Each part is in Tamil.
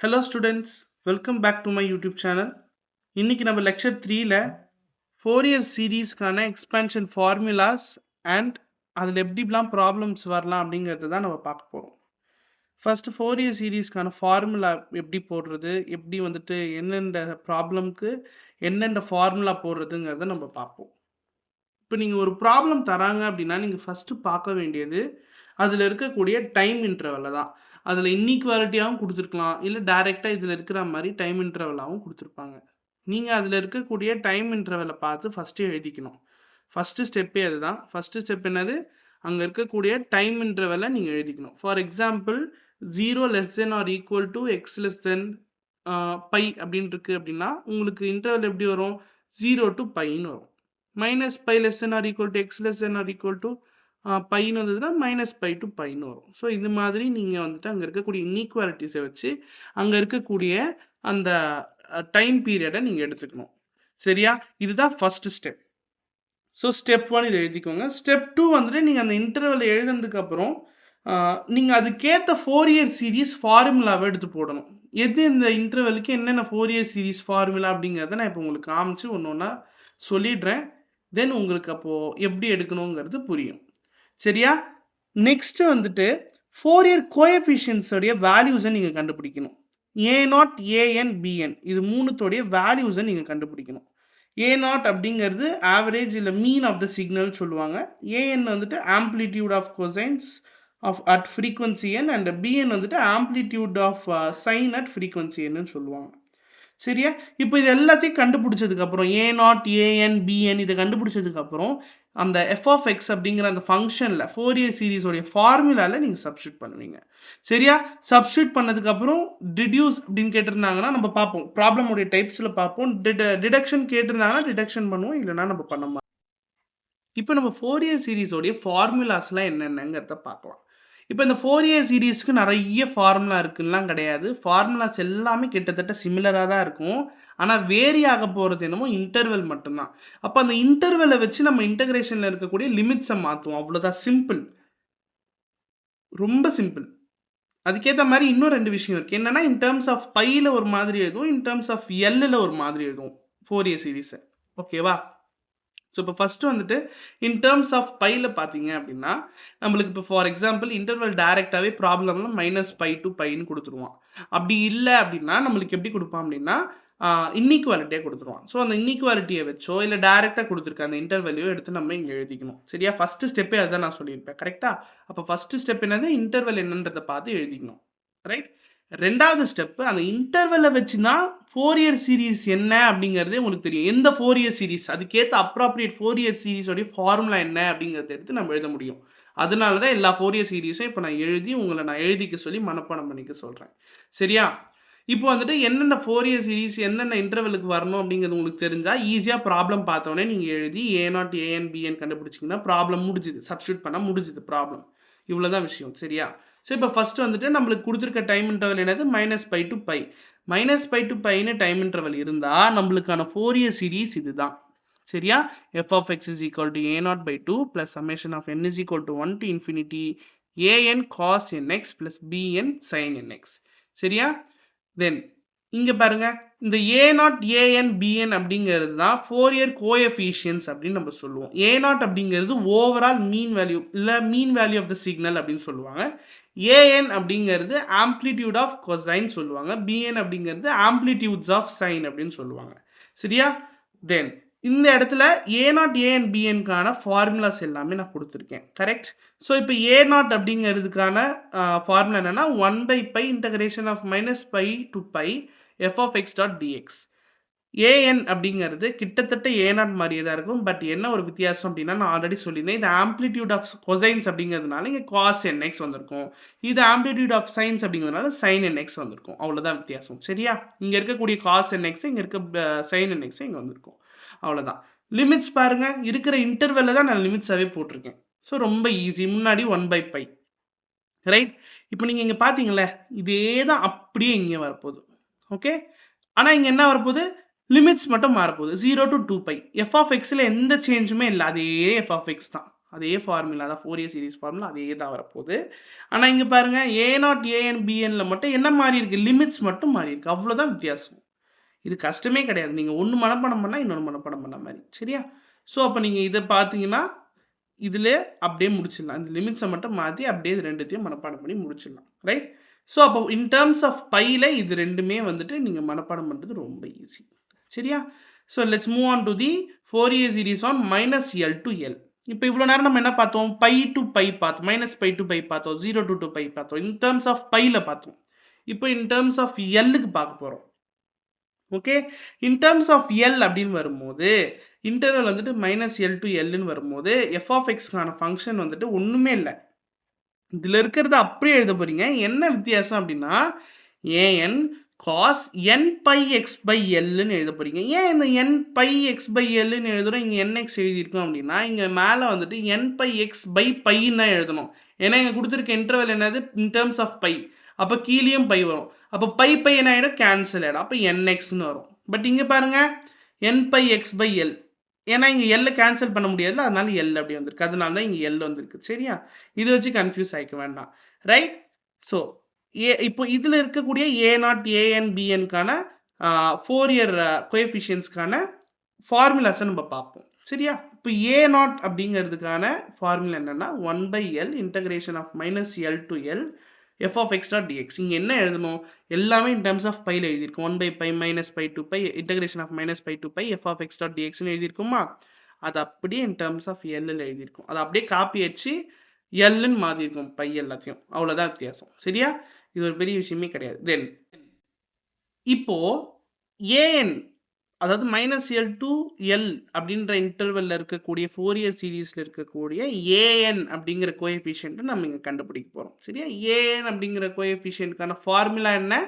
Hello students, welcome back to my YouTube channel. இன்னைக்கு நம்ம lecture 3ல Fourier சீரீஸ்க்கான எக்ஸ்பான்ஷன் ஃபார்முலாஸ் அண்ட் அதில் எப்படிலாம் ப்ராப்ளம்ஸ் வரலாம் அப்படிங்கிறது தான் நம்ம பார்க்க போகிறோம். ஃபர்ஸ்ட் Fourier சீரீஸ்க்கான ஃபார்முலா எப்படி போடுறது, எப்படி வந்துட்டு என்னென்ன ப்ராப்ளம்க்கு என்னென்ன ஃபார்முலா போடுறதுங்கிறத நம்ம பார்ப்போம். இப்போ நீங்கள் ஒரு ப்ராப்ளம் தராங்க அப்படின்னா நீங்கள் ஃபஸ்ட்டு பார்க்க வேண்டியது அதில் இருக்கக்கூடிய டைம் இன்டர்வலை தான். அதில் இன்இக்வாலிட்டியாகவும் கொடுத்துருக்கலாம், இல்லை டைரெக்டாக இதில் இருக்கிற மாதிரி டைம் இன்டர்வலாகவும் கொடுத்துருப்பாங்க. நீங்கள் அதில் இருக்கக்கூடிய டைம் இன்டர்வலை பார்த்து ஃபஸ்ட்டு எழுதிக்கணும். ஃபஸ்ட்டு ஸ்டெப்பே அதுதான். ஃபஸ்ட்டு ஸ்டெப் என்னது, அங்கே இருக்கக்கூடிய டைம் இன்டர்வலை நீங்கள் எழுதிக்கணும். For example 0 less than or equal to x less than pi அப்படின்னு இருக்கு அப்படின்னா உங்களுக்கு இன்டர்வல் எப்படி வரும், 0 டு பைன்னு வரும். Minus pi less than or equal to x less than or equal to பைன்னு வந்ததுன்னா மைனஸ் பை டு பைன்னு வரும். ஸோ இது மாதிரி நீங்கள் வந்துட்டு அங்கே இருக்கக்கூடிய இன்இக்வாலிட்டிஸை வச்சு அங்கே இருக்கக்கூடிய அந்த டைம் பீரியடை நீங்கள் எடுத்துக்கணும். சரியா, இதுதான் ஃபர்ஸ்ட் ஸ்டெப். ஸோ ஸ்டெப் 1 இதை எழுதிக்கோங்க. ஸ்டெப் 2 வந்துட்டு நீங்கள் அந்த இன்டர்வல் எழுதுனதுக்கு அப்புறம் நீங்கள் அதுக்கேற்ற ஃபோரியர் சீரீஸ் ஃபார்முலாவை எடுத்து போடணும். எது இந்த இன்டர்வலுக்கு என்னென்ன ஃபோரியர் சீரீஸ் ஃபார்முலா அப்படிங்கிறத நான் இப்போ உங்களுக்கு காமிச்சு ஒன்று ஒன்றா சொல்லிடுறேன். தென் உங்களுக்கு அப்போது எப்படி எடுக்கணுங்கிறது புரியும். சரியா, நெக்ஸ்ட் வந்துட்டு ஃபோரியர் கோஎஃபிஷியன்ஸோடைய வேல்யூஸை நீங்கள் கண்டுபிடிக்கணும். a0, an, bn இது மூணுத்தோடைய வேல்யூஸை நீங்கள் கண்டுபிடிக்கணும். a0 அப்படிங்கிறது ஆவரேஜ் இல்லை மீன் ஆஃப் த சிக்னல் சொல்லுவாங்க. an வந்துட்டு amplitude of cosines of at frequency n and bn வந்துட்டு amplitude of sine at frequency n சொல்லுவாங்க. சரியா, இப்போ இது எல்லாத்தையும் கண்டுபிடிச்சதுக்கு அப்புறம் a0, an, bn இதை கண்டுபிடிச்சதுக்கு அப்புறம் அந்த f of x அப்படிங்கிற அந்த ஃபங்க்ஷன்ல ஃபோரியர் சீரிஸோடைய ஃபார்முலால நீங்க சப்ஸ்டியூட் பண்ணுவீங்க. சரியா, சப்ஸ்டியூட் பண்ணதுக்கு அப்புறம் டிடியூஸ் அப்படின்னு கேட்டிருந்தாங்கன்னா நம்ம பார்ப்போம், ப்ராப்ளமோடைய டைப்ஸ்ல பார்ப்போம். டிடக்ஷன் கேட்டிருந்தாங்கன்னா டிடக்ஷன் பண்ணுவோம், இல்லைன்னா நம்ம பண்ண மாட்டோம். இப்போ நம்ம ஃபோரியர் சீரிஸோடைய ஃபார்முலாஸ்லாம் என்னென்னங்கிறத பார்க்கலாம். இப்போ இந்த ஃபோரியர் சீரீஸ்க்கு நிறைய ஃபார்முலா இருக்குலாம் கிடையாது. ஃபார்முலாஸ் எல்லாமே கிட்டத்தட்ட சிமிலராக தான் இருக்கும். ஆனால் வேரி ஆக போகிறது என்னமோ இன்டர்வல் மட்டும்தான். அப்போ அந்த இன்டர்வலை வச்சு நம்ம இன்டகிரேஷனில் இருக்கக்கூடிய லிமிட்ஸை மாற்றுவோம், அவ்வளோதான். சிம்பிள், ரொம்ப சிம்பிள். அதுக்கேற்ற மாதிரி இன்னும் ரெண்டு விஷயம் இருக்கு. என்னன்னா, இன் டேர்ம்ஸ் ஆஃப் பையில் ஒரு மாதிரி எழுதுவோம், இன் டேர்ம்ஸ் ஆஃப் எல்லில் ஒரு மாதிரி எழுதுவோம் ஃபோரியர் சீரீஸை. ஓகேவா? ஸோ இப்போ ஃபர்ஸ்ட் வந்துட்டு இன் டேர்ம்ஸ் ஆஃப் பையில் பார்த்தீங்க அப்படின்னா நம்மளுக்கு இப்போ ஃபார் எக்ஸாம்பிள் இன்டர்வல் டைரெக்டாகவே ப்ராப்ளம்ல மைனஸ் பை டு பைன்னு கொடுத்துருவான். அப்படி இல்லை அப்படின்னா நம்மளுக்கு எப்படி கொடுப்பான் அப்படின்னா இன்இக்வாலிட்டியாக கொடுத்துருவான். ஸோ அந்த இன்இக்வாலிட்டியை வச்சோ இல்லை டைரெக்டாக கொடுத்துருக்க அந்த இன்டர்வலையோ எடுத்து நம்ம இங்கே எழுதிக்கணும். சரியா, ஃபர்ஸ்ட் ஸ்டெப்பே அதுதான் நான் சொல்லியிருப்பேன். கரெக்டா? அப்போ ஃபர்ஸ்ட் ஸ்டெப் என்னது, இன்டர்வல் என்னன்றதை பார்த்து எழுதிக்கணும். ரைட். ரெண்டாவது ஸ்டெப், அந்த இன்டர்வலை வச்சுனா ஃபோரியர் சீரீஸ் என்ன அப்படிங்கிறதே உங்களுக்கு தெரியும். எந்த ஃபோரியர் சீரீஸ், அதுக்கேற்ற அப்ராப்ரியேட் ஃபோரியர் சீரீஸோடைய ஃபார்முலா என்ன அப்படிங்கிறத எடுத்து நம்ம எழுத முடியும். அதனால தான் எல்லா ஃபோரியர் சீரீஸும் இப்போ நான் எழுதி உங்களை நான் எழுதிக்க சொல்லி மனப்பாடம் பண்ணிக்க சொல்கிறேன். சரியா, இப்போ வந்துட்டு என்னென்ன ஃபோரியர் சீரீஸ் என்னென்ன இன்டர்வலுக்கு வரணும் அப்படிங்கிறது உங்களுக்கு தெரிஞ்சா ஈஸியாக ப்ராப்ளம் பார்த்தோன்னே நீங்கள் எழுதி a0, an, bn கண்டுபிடிச்சிங்கன்னா ப்ராப்ளம் முடிஞ்சுது, சப்ஸ்டியூட் பண்ணால் முடிஞ்சுது ப்ராப்ளம். இவ்வளோதான் விஷயம். சரியா, ஸோ இப்போ ஃபர்ஸ்ட் வந்துட்டு நம்மளுக்கு கொடுத்துருக்க டைம் இன்டர்வல் என்னது, minus pi to pi. Minus pi to பைன்னு டைம் இன்டர்வல் இருந்தால் நம்மளுக்கான ஃபோரியர் சீரீஸ் இதுதான். சரியா, f of x is equal to a0 by 2 plus summation of n is equal to 1 to infinity an cos nx plus bn sin nx. சரியா, தென் இங்க பாருங்க, இந்த a0, an, bn அப்படிங்கிறது தான் ஃபோரியர் கோஎஃபிஷியன்ஸ் அப்படின்னு நம்ம சொல்லுவோம். a0 அப்படிங்கிறது ஓவரால் மீன் வேல்யூ இல்லை mean value of the signal அப்படின்னு சொல்லுவாங்க. an அப்படிங்கிறது ஆம்ப்ளிடியூட் ஆஃப் கொசைன் சொல்லுவாங்க. bn அப்படிங்கிறது ஆம்ப்ளிடியூட்ஸ் ஆஃப் சைன் அப்படின்னு சொல்லுவாங்க. சரியா, தென் இந்த இடத்துல a0, an, bnக்கான ஃபார்முலாஸ் எல்லாமே நான் கொடுத்துருக்கேன். கரெக்ட். ஸோ இப்போ a0 அப்படிங்கிறதுக்கான ஃபார்முலா என்னன்னா 1 by pi integration of minus pi to pi f of x dot dx. an அப்படிங்கிறது கிட்டத்தட்ட a0 மாதிரியே தான் இருக்கும். பட் என்ன ஒரு வித்தியாசம் அப்படின்னா, நான் ஆல்ரெடி சொல்லியிருந்தேன், இது ஆம்ப்ளிடியூட் ஆஃப் கொசைன்ஸ் அப்படிங்கிறதுனால இங்கே காஸ் nx வந்திருக்கும். இது ஆம்ப்ளிடியூட் ஆஃப் சைன்ஸ் அப்படிங்கிறதுனால சைன் nx வந்திருக்கும். அவ்வளோதான் வித்தியாசம். சரியா, இங்கே இருக்கக்கூடிய காஸ் nx, இங்கே இருக்க சைன் nx இங்கே வந்திருக்கும். அவ்வளோதான். லிமிட்ஸ் பாருங்க, இருக்கிற இன்டர்வெல்ல தான் நான் லிமிட்ஸாகவே போட்டிருக்கேன். ஸோ ரொம்ப ஈஸி. முன்னாடி 1 by pi. ரைட். இப்போ நீங்கள் இங்கே பார்த்தீங்களே, இதே தான் அப்படியே இங்கே வரப்போகுது. ஓகே, ஆனால் இங்கே என்ன வரப்போகுது, லிமிட்ஸ் மட்டும் மாறப்போகுது. 0 to 2 pi. f of xல எந்த சேஞ்சுமே இல்லை, அதே f of x தான். அதே ஃபார்முலா தான் ஃபோரியர் சீரிஸ் ஃபார்முலா அதே தான் வரப்போகுது. ஆனால் இங்கே பாருங்க A0 AN BNல மட்டும் என்ன மாறி இருக்கு, லிமிட்ஸ் மட்டும் மாறி இருக்கு, அவ்வளோதான் வித்தியாசம். இது கஷ்டமே கிடையாது, நீங்கள் ஒன்று மனப்பாடம் பண்ணால் இன்னொன்று மனப்பாடம் பண்ண மாதிரி. சரியா? ஸோ அப்போ நீங்கள் இதை பார்த்தீங்கன்னா இதில் அப்படியே முடிச்சிடலாம். இந்த லிமிட்ஸை மட்டும் மாற்றி அப்படியே இது ரெண்டுத்தையும் மனப்பாடம் பண்ணி முடிச்சிடலாம். ரைட்? ஸோ அப்போ இன் டேர்ம்ஸ் ஆஃப் பையில் இது ரெண்டுமே வந்துட்டு நீங்கள் மனப்பாடம் பண்ணுறது ரொம்ப ஈஸி. சரியா? So let's move on to the Fourier series on -L to L. இப்போ இவ்வளோ நேரம் நம்ம என்ன பார்த்தோம், பை டு பை பார்த்தோம், -π to π பார்த்தோம், 0 to 2π பார்த்தோம், இன் டேர்ம்ஸ் ஆஃப் பையில் பார்த்தோம். இப்போ இன் டேர்ம்ஸ் ஆஃப் எல்லுக்கு பார்க்க போகிறோம். Okay, in terms of L அப்படின்னு வரும்போது இன்டர்வல் வந்துட்டு -L to Lன்னு வரும்போது f(x)க்கான ஃபங்க்ஷன் வந்துட்டு ஒன்றுமே இல்லை, இதில் இருக்கிறத அப்படியே எழுத போறீங்க. என்ன வித்தியாசம் அப்படின்னா an cos nπx/Lன்னு எழுத போறீங்க. ஏன் இந்த nπx/Lன்னு எழுதுறோம், இங்கே nx எழுதியிருக்கோம் அப்படின்னா இங்கே மேலே வந்துட்டு nπx/πன்னு தான் எழுதணும். ஏன்னா இங்கே கொடுத்துருக்க இன்டர்வல் என்னது, இன் டேர்ம்ஸ் ஆஃப் பை, அப்போ கீழேயும் பை வரும், அப்போ பை என்ன ஆகிடும், கேன்சல் ஆகிடும், அப்போ nxன்னு வரும். பட் இங்கே பாருங்க nπx/L, ஏன்னா இங்கே எல்ல கேன்சல் பண்ண முடியாதுல, அதனால எல் அப்படி வந்திருக்கு, அதனால தான் இங்கே எல் வந்திருக்கு. சரியா? இதை வச்சு கன்ஃபியூஸ் ஆகிக்க வேண்டாம். ரைட்? ஸோ இப்போ இதில் இருக்கக்கூடிய A0 AN BNக்கான ஃபோரியர் கோஎஃபிஷியன்ஸ்க்கான ஃபார்முலாஸை நம்ம பார்ப்போம். சரியா? இப்போ A0 அப்படிங்கிறதுக்கான ஃபார்முலா என்னன்னா 1/L integration of -L to L f(x)dx. இங்கே என்ன எழுதணும், எல்லாமே இன் டேர்ம்ஸ் ஆஃப் பையில் எழுதியிருக்கும். 1/π -π to π இன்டகிரேஷன் ஆஃப் -π to π f(x)dxன்னு எழுதியிருக்குமா, அது அப்படியே இன் டேர்ம்ஸ் ஆஃப் எல்லில் எழுதியிருக்கும். அதை அப்படியே காப்பி வச்சு எல்லுன்னு மாற்றிருக்கும் பை எல்லாத்தையும், அவ்வளோதான் வித்தியாசம். சரியா? இது ஒரு பெரிய விஷயமே கிடையாது. தென் இப்போ an, அதாவது -L to L அப்படின்ற இன்டர்வெல்ல இருக்கக்கூடிய ஃபோரியர் சீரீஸ்ல இருக்கக்கூடிய an அப்படிங்கிற கோஎஃபிஷியன்ட் நம்ம இங்கே கண்டுபிடிக்க போகிறோம். சரியா? an அப்படிங்கிற கோஎஃபிஷியன்ட்கான ஃபார்முலா என்ன,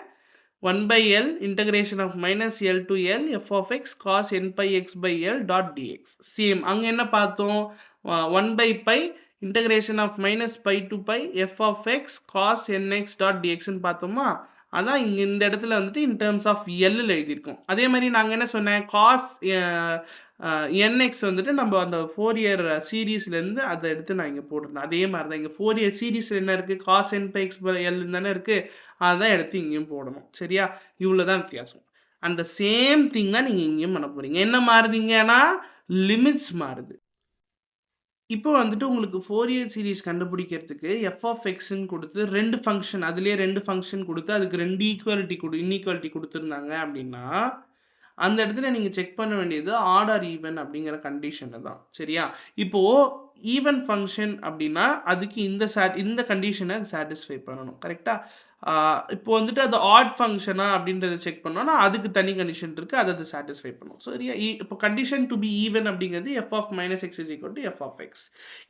1/L integration of -L to L f(x) cos nπx/L dot dx. Same அங்கே என்ன பார்த்தோம், 1/π integration of -π to π f(x) cos nx dot dxன்னு பார்த்தோமா, அதான் இங்கே இந்த இடத்துல வந்துட்டு இன் டேர்ம்ஸ் ஆஃப் எல்லில் எழுதியிருக்கோம். அதே மாதிரி நாங்கள் என்ன சொன்னேன், காஸ் nx வந்துட்டு நம்ம அந்த ஃபோரியர் சீரீஸ்லேருந்து அதை எடுத்து நான் இங்கே போட்டிருந்தேன். அதே மாதிரி தான் இங்கே ஃபோரியர் சீரீஸில் என்ன இருக்குது, காஸ் nπx/L தானே இருக்குது, அதான் எடுத்து இங்கேயும் போடணும். சரியா? இவ்வளோ தான் வித்தியாசம். அந்த சேம் திங் தான் நீங்கள் இங்கேயும் பண்ண போகிறீங்க. என்ன மாறுதுங்கன்னா லிமிட்ஸ் மாறுது. இப்போ வந்துட்டு உங்களுக்கு ஃபோரியர் சீரீஸ் கண்டுபிடிக்கிறதுக்கு f(x)ன்னு கொடுத்து ரெண்டு ஃபங்க்ஷன், அதுலேயே ரெண்டு ஃபங்க்ஷன் கொடுத்து அதுக்கு ரெண்டு இன்ஈக்குவாலிட்டி கொடுத்துருந்தாங்க அப்படின்னா அந்த இடத்துல நீங்கள் செக் பண்ண வேண்டியது ஆட் ஆர் ஈவன் அப்படிங்கிற கண்டிஷனை தான். சரியா? இப்போ ஈவன் ஃபங்க்ஷன் அப்படின்னா அதுக்கு இந்த கண்டிஷனை சாட்டிஸ்ஃபை பண்ணணும். கரெக்டா? இப்போ வந்துட்டு அது ஆட் ஃபங்க்ஷனா அப்படின்றத செக் பண்ணோம்னா அதுக்கு தனி கண்டிஷன் இருக்கு, அதை சாட்டிஸ்ஃபை பண்ணும். சரியா? இப்போ கண்டிஷன் டு பி ஈவன் அப்படிங்கிறது f(-x) = f(x).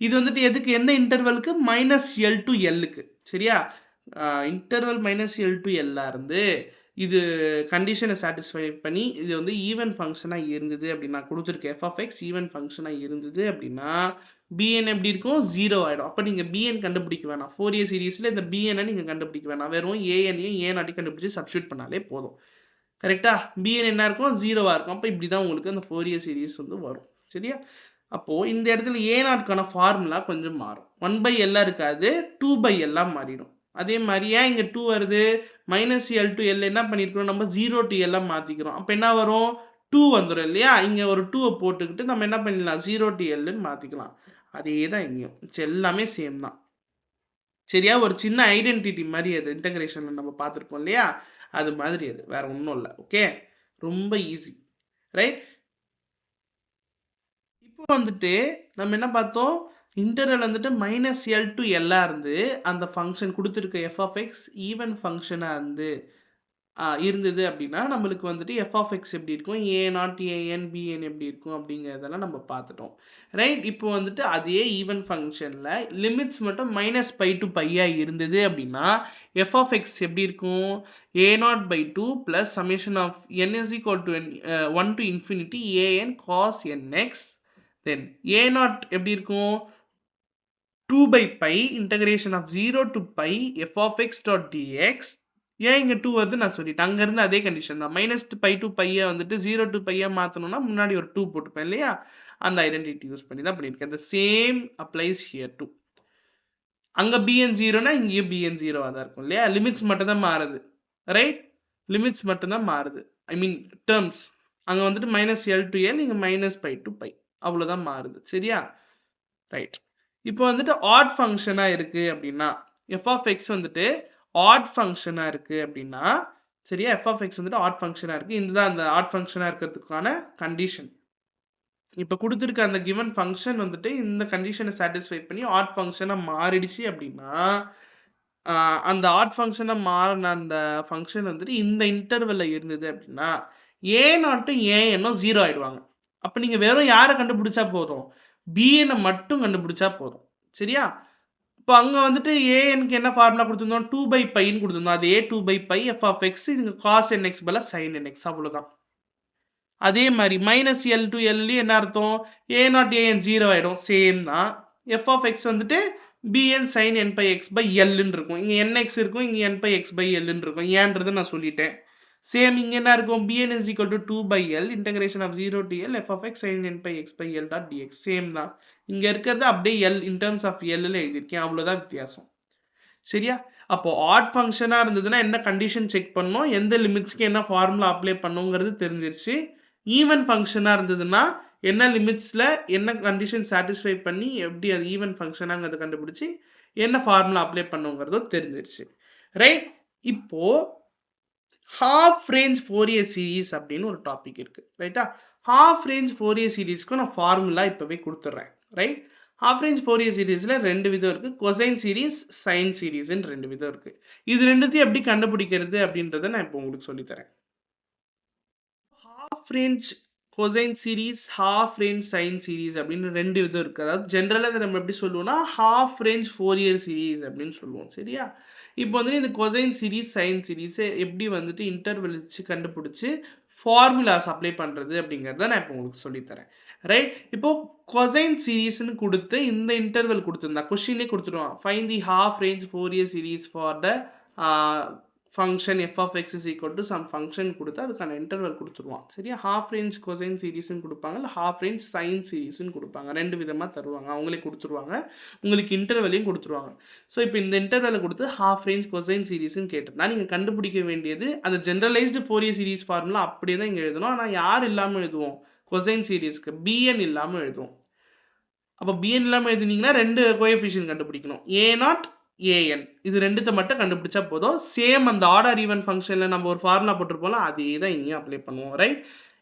இது வந்துட்டு எதுக்கு, எந்த இன்டர்வலுக்கு, -L to Lக்கு. சரியா? இன்டர்வல் -L to L இருந்து இது கண்டிஷனை சாட்டிஸ்ஃபை பண்ணி இது வந்து ஈவன் ஃபங்க்ஷனாக இருந்தது அப்படின்னா கொடுத்துருக்க f(x) ஈவன் ஃபங்க்ஷனாக இருந்தது அப்படின்னா bn எப்படி இருக்கும், 0 ஆகிடும். அப்போ நீங்கள் bn கண்டுபிடிக்க வேணாம், ஃபோரியர் சீரீஸில் இந்த bn நீங்கள் கண்டுபிடிக்க வேணாம், வெறும் an-ஐயும் a0 கண்டுபிடிச்சி சப்ஸ்டியூட் பண்ணாலே போதும். கரெக்டா? bn என்ன இருக்கும், 0-ஆக இருக்கும். அப்போ இப்படி தான் உங்களுக்கு அந்த ஃபோரியர் சீரீஸ் வந்து வரும். சரியா? அப்போது இந்த இடத்துல a0க்கான ஃபார்முலா கொஞ்சம் மாறும், 1/L இருக்காது, 2/L மாறிடும். அதே மாதிரி ஏன் இங்கே 2 வருது, -L to L என்ன பண்ணியிருக்கிறோம், நம்ம 0 to L மாற்றிக்கிறோம். அப்போ என்ன வரும், 2 வந்துடும் இல்லையா? இங்கே ஒரு 2 போட்டுக்கிட்டு நம்ம என்ன பண்ணிடலாம், 0 to Lன்னு மாற்றிக்கலாம். அதே தான் இங்கேயும், எல்லாமே சேம் தான். சரியா? ஒரு சின்ன ஐடென்டிட்டி மாதிரி அது இன்டகிரேஷன் நம்ம பார்த்துருப்போம் இல்லையா, அது மாதிரி அது வேற ஒன்றும் இல்லை. ஓகே, ரொம்ப ஈஸி. ரைட்? இப்போ வந்துட்டு நம்ம என்ன பார்த்தோம், இன்டர்வல் வந்துட்டு -L to L இருந்து அந்த ஃபங்க்ஷன் கொடுத்துருக்க f(x) ஈவன் ஃபங்க்ஷனாக இருந்தது அப்படின்னா நம்மளுக்கு வந்துட்டு f(x) எப்படி இருக்கும், a0 an bn எப்படி இருக்கும் அப்படிங்கிறதெல்லாம் நம்ம பார்த்துட்டோம். ரைட்? இப்போ வந்துட்டு அதே ஈவன் ஃபங்க்ஷனில் லிமிட்ஸ் மட்டும் -π to π இருந்தது அப்படின்னா f(x) எப்படி இருக்கும், a0/2 + summation of n = 1 to infinity an cos nx. Then a0 எப்படி இருக்கும், 2/π integration of 0 to π f(x) dx. ஏன் இங்கே 2 வருது நான் சொல்லிட்டேன், அங்கேருந்து அதே கண்டிஷன் தான். -π to π வந்துட்டு 0 to π மாற்றணும்னா முன்னாடி ஒரு 2 போட்டுப்பேன் இல்லையா, அந்த ஐடென்டிட்டி யூஸ் பண்ணி தான் பண்ணியிருக்கேன். the same applies here too. அங்க bn 0னா இங்கேயும் bn 0வா தான் இருக்கும் இல்லையா? லிமிட்ஸ் மட்டும் தான் மாறுது, ரைட்? லிமிட்ஸ் மட்டும் தான் மாறுது, ஐ மீன் டேர்ம்ஸ். அங்க வந்துட்டு -l to l, இங்க -π to π, அவ்வளவுதான் மாறுது. சரியா? ரைட். இப்போ வந்துட்டு ஆட் ஃபங்க்ஷனா இருக்கு அப்படின்னா, f of x வந்துட்டு ஆட் ஃபங்க்ஷனா இருக்கு அப்படின்னா, சரியா? f of x வந்துட்டு ஆட் ஃபங்க்ஷனா இருக்கு, இதுதான் அந்த ஆட் ஃபங்க்ஷனா இருக்கிறதுக்கான கண்டிஷன். இப்ப கொடுத்திருக்க அந்த given ஃபங்க்ஷன் வந்துட்டு இந்த கண்டிஷனை சாட்டிஸ்ஃபை பண்ணி ஆட் ஃபங்க்ஷனா மாறிடுச்சு அப்படின்னா, அந்த ஆட் ஃபங்க்ஷனா மாறின அந்த ஃபங்க்ஷன் வந்துட்டு இந்த இன்டர்வெல்ல இருந்தது அப்படின்னா, a0 an 0 ஆயிடுவாங்க. அப்ப நீங்க வெறும் யாரை கண்டுபிடிச்சா போதும்? bn மட்டும் கண்டுபிடிச்சா போதும். சரியா? இப்போ அங்க வந்துட்டு anக்கு என்ன ஃபார்முலா கொடுத்திருந்தோம்? 2/πன்னு கொடுத்திருந்தோம். அதே 2/π f of x, இது cos nx பதிலா sin nx, அவ்வளவுதான். அதே மாதிரி -l to l என்ன அர்த்தம்? a0 an 0 ஆயிடும், சேம் தான். f of x வந்துட்டு bn sin nπx/l ன்னு இருக்கும். இங்க nx இருக்கும், இங்க nπx/l ன்னு இருக்கும். ஏன்றதை நான் சொல்லிட்டேன். சேம் இங்க என்ன இருக்கும்? bn is equal to 2/l integration of 0 to l f of x sin nπx/l dot dx. Same தான். இங்க இருக்கிறது அப்படியே l in terms of l ல எழுதியிருக்கேன், அவ்வளவுதான் வித்தியாசம். சரியா? அப்போ ஆட் ஃபங்க்ஷனா இருந்ததுன்னா என்ன கண்டிஷன் செக் பண்ணணும், எந்த லிமிட்ஸ்க்கு என்ன ஃபார்முலா அப்ளை பண்ணுங்கிறது தெரிஞ்சிருச்சு. ஈவன் ஃபங்க்ஷனா இருந்ததுன்னா என்ன லிமிட்ஸ்ல என்ன கண்டிஷன் சாட்டிஸ்ஃபை பண்ணி எப்படி அது ஈவன் ஃபங்க்ஷனாங்கிறத கண்டுபிடிச்சு என்ன ஃபார்முலா அப்ளை பண்ணுங்கிறதும் தெரிஞ்சிருச்சு, ரைட்? இப்போ ஹாஃப் ரேஞ்ச் ஃபோரியர் சீரீஸ் அப்படின்னு ஒரு டாபிக் இருக்கு, ரைட்டா? ஹாஃப் ரேஞ்ச் ஃபோரியர் சீரீஸ்க்கு நான் ஃபார்முலா இப்பவே கொடுத்துட்றேன், ரைட்? ஹாஃப் ரேஞ்ச் ஃபோரியர் சீரீஸ்ல ரெண்டு விதம் இருக்கு, கொசைன் சீரீஸ், சைன் சீரீஸ்ன்னு ரெண்டு விதம் இருக்கு. இது ரெண்டுத்தையும் எப்படி கண்டுபிடிக்கிறது அப்படின்றத நான் இப்போ உங்களுக்கு சொல்லித்தரேன். Half range cosine series, half range sine series அப்படின்னு ரெண்டு விதம் இருக்கு. அதாவது ஜென்ரலா இதை நம்ம எப்படி சொல்லுவோம்னா ஹாஃப் ரேஞ்ச் ஃபோரியர் சீரீஸ் அப்படின்னு சொல்லுவோம். சரியா? இப்போ வந்து இந்த கொசைன் சீரீஸ், சைன் சீரீஸ் எப்படி வந்துட்டு இன்டர்வெல் வச்சு கண்டுபிடிச்சு ஃபார்முலாஸ் அப்ளை பண்றது அப்படிங்கறத நான் இப்போ உங்களுக்கு சொல்லித்தரேன், ரைட்? இப்போ கொசைன் சீரீஸ்னு கொடுத்து இந்த இன்டர்வெல் கொடுத்துருந்தா கொஸ்டினே கொடுத்துருவான், find the half range Fourier series for the function f of x is equal to some function கொடுத்து அதுக்கான இன்டர்வல் கொடுத்துருவான். சரியா? ஹாஃப் ரேஞ்ச் கொசைன் சீரீஸ்னு கொடுப்பாங்க, இல்லை ஹாஃப் ரேஞ்ச் சைன் சீரீஸ்னு கொடுப்பாங்க. ரெண்டு விதமா தருவாங்க, அவங்களே கொடுத்துருவாங்க, உங்களுக்கு இன்டர்வலையும் கொடுத்துருவாங்க. ஸோ இப்போ இந்த இன்டர்வலை கொடுத்து ஹாஃப் ரேஞ்ச் கொசைன் சீரீஸ்னு கேட்டிருந்தா நீங்க கண்டுபிடிக்க வேண்டியது அந்த ஜெனரலைஸ்டு ஃபோரியர் சீரீஸ் ஃபார்முலா அப்படியே தான் இங்க எழுதணும். ஆனால் யார் இல்லாமல் எழுதுவோம்? கொசைன் சீரீஸ்க்கு bn இல்லாமல் எழுதுவோம். அப்போ bn இல்லாமல் எழுதினீங்கன்னா ரெண்டு கோஎஃபிஷியன்ட் கண்டுபிடிக்கணும், a0 an, இது ரெண்டுத்தை மட்டும் கண்டுபிடிச்சா போதும். சேம் அந்த ஆர்டர் ஈவன் ஃபங்க்ஷன்ல நம்ம ஒரு ஃபார்முலா போட்டுருப்போம்ல, அதே தான் இங்கேயும் அப்ளை பண்ணுவோம், ரைட்?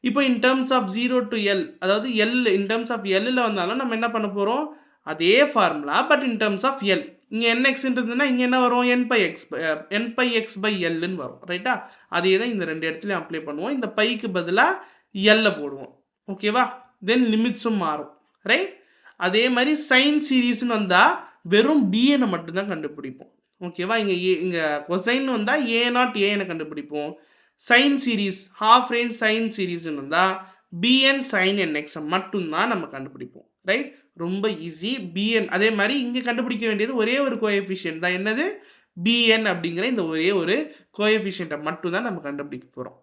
இப்போ in terms of 0 to l, அதாவது l in terms of l ல வந்தாலும் நம்ம என்ன பண்ண போறோம்? அதே formula but in terms of l. இங்க nx இருந்ததுன்னா இங்க என்ன வரும்? nπx/l ன்னு வரும், ரைட்டா? அதே தான் இந்த ரெண்டு இடத்துலயும் அப்ளை பண்ணுவோம். இந்த பைக்கு பதிலா l போடுவோம், ஓகேவா? தென் லிமிட்ஸும் மாறும், ரைட்? அதே மாதிரி சைன் சீரீஸ்னு வந்தா வெறும் bn மட்டும் தான் கண்டுபிடிப்போம், ஓகேவா? இங்க கொசைன் வந்தா a0 an கண்டுபிடிப்போம். Sine series, half range sine series வந்தா bn sin nx மட்டும் தான் நம்ம கண்டுபிடிப்போம், ரைட்? ரொம்ப ஈஸி. bn அதே மாதிரி இங்க கண்டுபிடிக்க வேண்டியது ஒரே ஒரு கோஎஃபிஷியன்ட் தான், என்னது? bn அப்படிங்கிற இந்த ஒரே ஒரு கோஎஃபிஷியன்ட்டை மட்டும் தான் நம்ம கண்டுபிடிக்க போறோம்,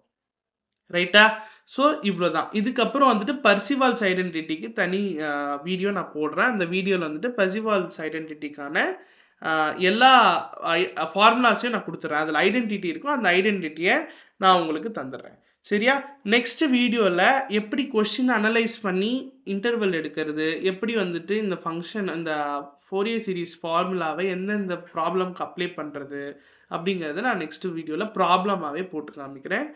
ரைட்டா? ஸோ இவ்வளோதான். இதுக்கப்புறம் வந்துட்டு பர்சிவால்ஸ் ஐடென்டிட்டிக்கு தனி வீடியோ நான் போடுறேன். அந்த வீடியோவில் வந்துட்டு பர்சிவால்ஸ் ஐடென்டிட்டிக்கான எல்லா ஃபார்முலாஸையும் நான் கொடுத்துட்றேன். அதில் ஐடென்டிட்டி இருக்கும், அந்த ஐடென்டிட்டியை நான் உங்களுக்கு தந்துடுறேன். சரியா? நெக்ஸ்ட் வீடியோவில் எப்படி கொஸ்டின் அனலைஸ் பண்ணி இன்டர்வல் எடுக்கிறது, எப்படி வந்துட்டு இந்த ஃபங்க்ஷன் அந்த ஃபோரியர் சீரீஸ் ஃபார்முலாவை எந்தெந்த ப்ராப்ளம்க்கு அப்ளை பண்ணுறது அப்படிங்கிறத நான் நெக்ஸ்ட் வீடியோவில் ப்ராப்ளமாகவே போட்டு காமிக்கிறேன்.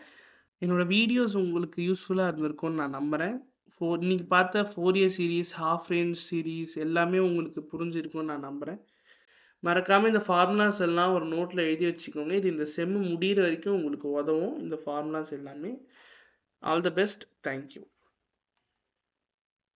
என்னோட வீடியோஸ் உங்களுக்கு யூஸ்ஃபுல்லாக இருந்திருக்கும்னு நான் நம்புகிறேன். இன்னைக்கு பார்த்த Fourier series, half range series எல்லாமே உங்களுக்கு புரிஞ்சிருக்கும்னு நான் நம்புகிறேன். மறக்காமல் இந்த ஃபார்முலாஸ் எல்லாம் ஒரு நோட்டில் எழுதி வச்சுக்கோங்க. இது இந்த செம்மு முடிகிற வரைக்கும் உங்களுக்கு உதவும் இந்த ஃபார்முலாஸ் எல்லாமே. All the best. தேங்க்யூ.